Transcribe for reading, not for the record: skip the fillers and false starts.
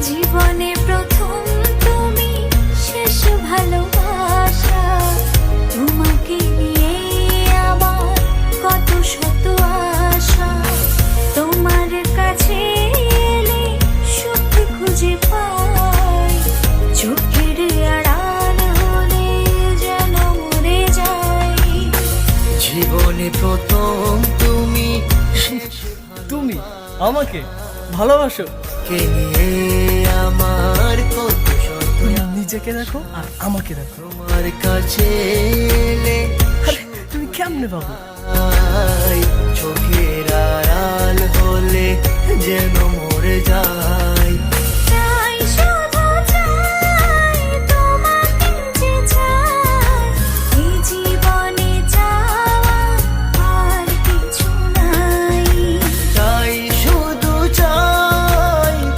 জীবনে প্রথম তুমি, শেষ ভালোবাসা। তোমাকে নিয়ে আমার কত শত আশা। তোমার কাছে এলে সুখ খুঁজে পাই, চোখের আড়াল হলে যেন মরে যাই। জীবনে প্রথম তুমি, তুমি আমাকে ভালোবাসো? কে নিয়ে আমার কত শত তুমি নিজেকে দেখো আর আমাকে দেখো। তোমার কাছে এলে আরে তুমি কেমনে পাবো? চোখের আড়াল হলে যেন মরে যায়।